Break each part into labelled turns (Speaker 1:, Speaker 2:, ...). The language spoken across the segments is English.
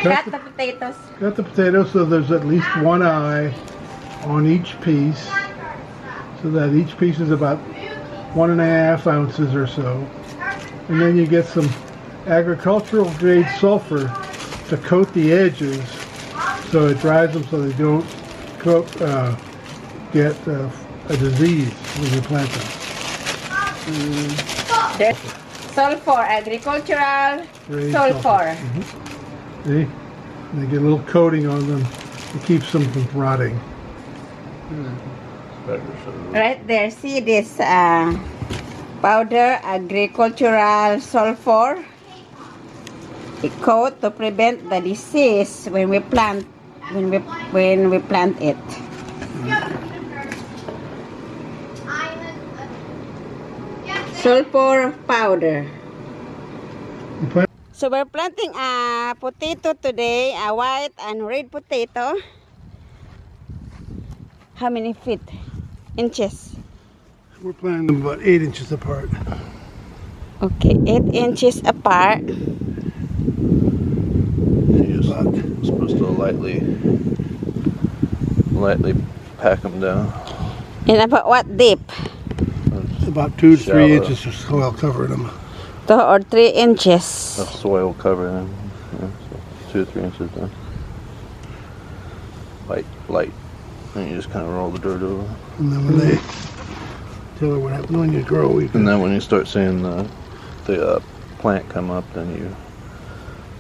Speaker 1: Cut the potatoes.
Speaker 2: Cut the potatoes so there's at least one eye on each piece, so that each piece is about 1.5 ounces or so. And then you get some agricultural grade sulfur to coat the edges so it dries them so they don't get a disease when you plant them.
Speaker 1: There's sulfur, agricultural sulfur.
Speaker 2: See? They get a little coating on them. It keeps them from rotting.
Speaker 1: Right there, see this powder, agricultural sulfur. It coat to prevent the disease when we plant it. Sulfur powder. So we're planting a potato today, a white and red potato. How many feet? Inches?
Speaker 2: We're planting them about 8 inches apart.
Speaker 1: Okay, 8 inches apart.
Speaker 3: You're supposed to lightly pack them down.
Speaker 1: And about what deep?
Speaker 2: About 2 to 3
Speaker 3: Shallow.
Speaker 2: inches of soil covering them.
Speaker 1: 2 or 3 inches.
Speaker 3: Of soil covering them. Yeah, so 2 or 3 inches down. Light. And you just kind of roll the dirt over.
Speaker 2: And then when they tell her what happened when you grow,
Speaker 3: And then when you start seeing the plant come up, then you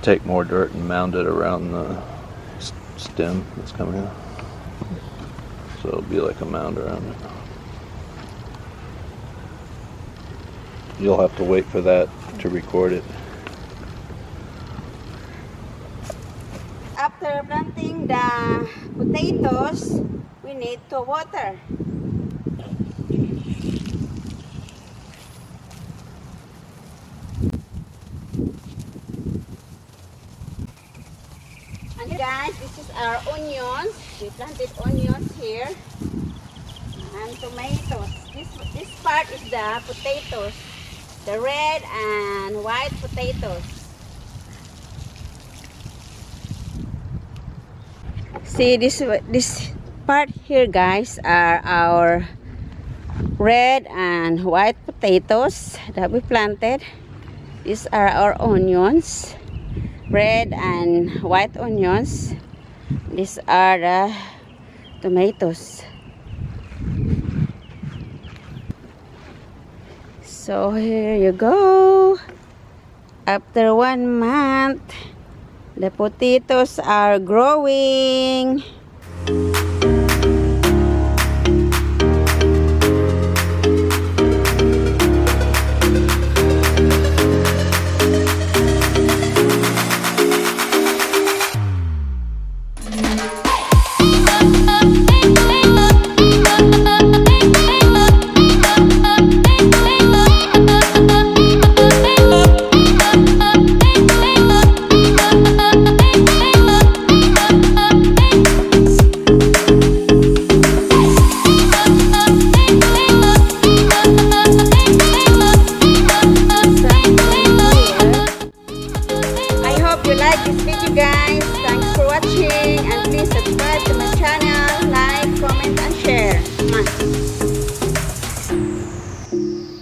Speaker 3: take more dirt and mound it around the stem that's coming up. So it'll be like a mound around it. You'll have to wait for that to record it.
Speaker 1: After planting the potatoes, we need to water. And guys, this is our onions. We planted onions here. And tomatoes. This part is the potatoes. The red and white potatoes. See this part here, guys, are our red and white potatoes that we planted. These are our onions, red and white onions. These are the tomatoes. So here you go. After 1 month, the potatoes are growing.